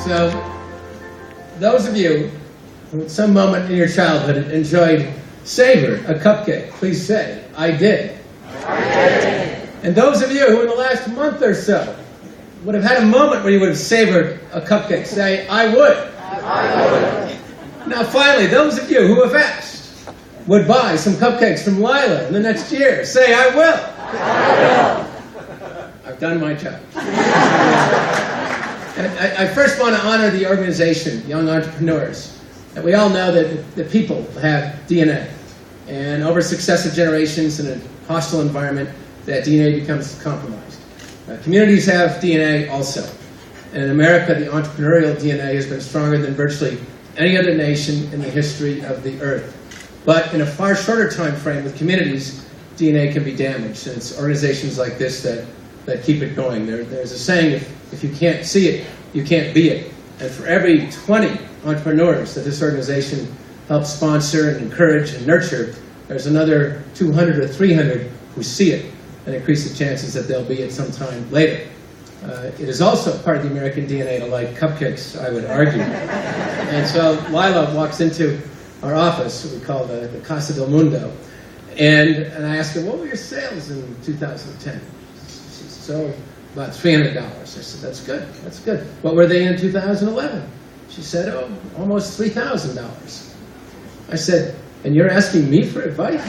So, those of you who at some moment in your childhood enjoyed savor a cupcake, please say, I did. I did. And those of you who in the last month or so would have had a moment where you would have savored a cupcake, say, I would. I would. Now finally, those of you who have asked would buy some cupcakes from Lyla in the next year, say, I will. I will. I've done my job. I first want to honor the organization, Young Entrepreneurs. And we all know that the people have DNA. And over successive generations in a hostile environment, that DNA becomes compromised. Communities have DNA also. And in America, the entrepreneurial DNA has been stronger than virtually any other nation in the history of the earth. But in a far shorter time frame with communities, DNA can be damaged. And it's organizations like this that keep it going. There's a saying, if you can't see it, you can't be it. And for every 20 entrepreneurs that this organization helps sponsor and encourage and nurture, there's another 200 or 300 who see it and increase the chances that they'll be it sometime later. It is also part of the American DNA to like cupcakes, I would argue. And so Lyla walks into our office, we call the Casa del Mundo, and I asked her, what were your sales in 2010? She said, so about $300. I said, that's good, that's good. What were they in 2011? She said, oh, almost $3,000. I said, and you're asking me for advice?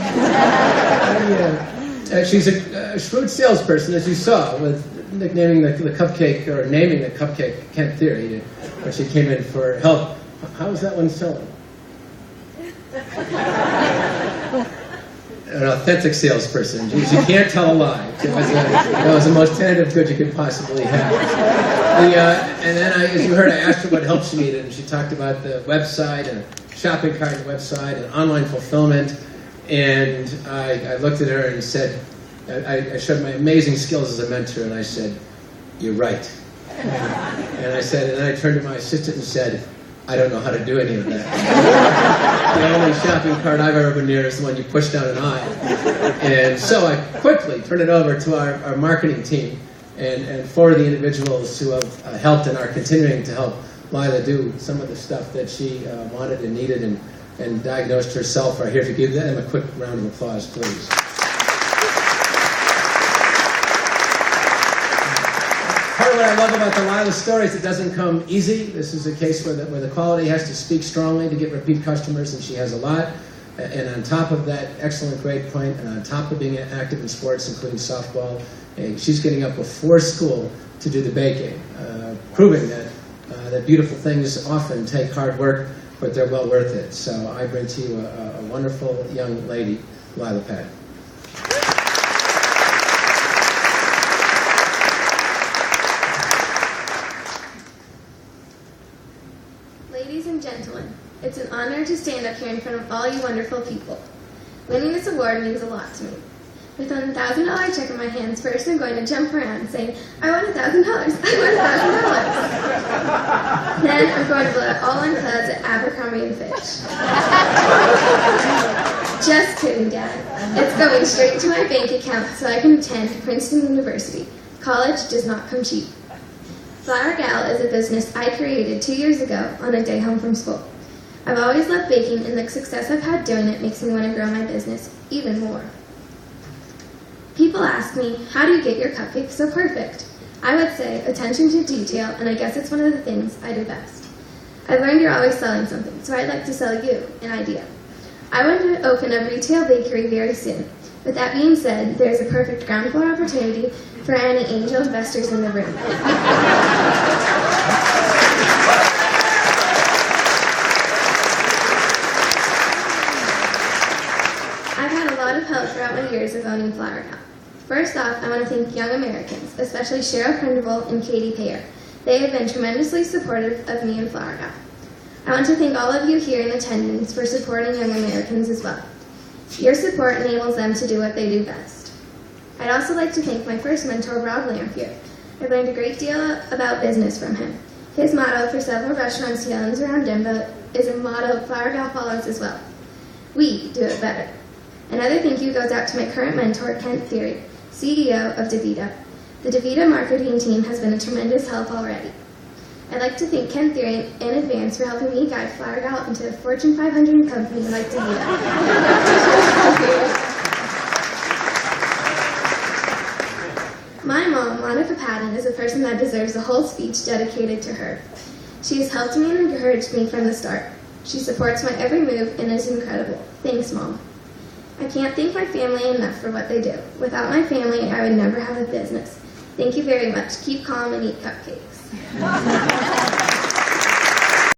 She's a shrewd salesperson, as you saw, with nicknaming the cupcake, or naming the cupcake Kent Theory, when she came in for help. How was that one selling? An authentic salesperson. She can't tell a lie. It was the most tentative good you could possibly have. And then, as you heard, I asked her what help she needed, and she talked about the website, and a shopping cart website, and online fulfillment. And I looked at her and said, I showed my amazing skills as a mentor, and I said, you're right. And I said, and then I turned to my assistant and said, I don't know how to do any of that. The only shopping cart I've ever been near is the one you push down an aisle. And so I quickly turned it over to our marketing team, and for the individuals who have helped and are continuing to help Lyla do some of the stuff that she wanted and needed and diagnosed herself, are here to give them a quick round of applause, please. Part of what I love about the Lyla story is it doesn't come easy. This is a case where the quality has to speak strongly to get repeat customers, and she has a lot. And on top of that excellent grade point, and on top of being active in sports, including softball, she's getting up before school to do the baking, proving that beautiful things often take hard work, but they're well worth it. So I bring to you a wonderful young lady, Lyla Padden. Ladies and gentlemen, it's an honor to stand up here in front of all you wonderful people. Winning this award means a lot to me. With a $1,000 check in my hands, first I'm going to jump around saying, I won $1,000, I won $1,000. Then I'm going to blow it all on clouds at Abercrombie & Fitch. Just kidding, Dad. It's going straight to my bank account so I can attend Princeton University. College does not come cheap. Flower Gal is a business I created 2 years ago on a day home from school. I've always loved baking, and the success I've had doing it makes me want to grow my business even more. People ask me, how do you get your cupcakes so perfect? I would say attention to detail, and I guess it's one of the things I do best. I've learned you're always selling something, so I'd like to sell you an idea. I want to open a retail bakery very soon. With that being said, there's a perfect ground floor opportunity for any angel investors in the room. I've had a lot of help throughout my years of owning Flower Gal. First off, I want to thank Young Americans, especially Cheryl Prindiville and Katie Payer. They have been tremendously supportive of me and Flower Gal. I want to thank all of you here in attendance for supporting Young Americans as well. Your support enables them to do what they do best. I'd also like to thank my first mentor, Rob Lamphere. I've learned a great deal about business from him. His motto for several restaurants he owns around Denver is a motto Flower Gal follows as well. We do it better. Another thank you goes out to my current mentor, Kent Theory, CEO of DaVita. The DaVita marketing team has been a tremendous help already. I'd like to thank Ken Theory in advance for helping me guide Flower Gal into a Fortune 500 company like DeVita. My mom, Lyla Padden, is a person that deserves a whole speech dedicated to her. She has helped me and encouraged me from the start. She supports my every move and is incredible. Thanks, Mom. I can't thank my family enough for what they do. Without my family, I would never have a business. Thank you very much. Keep calm and eat cupcakes.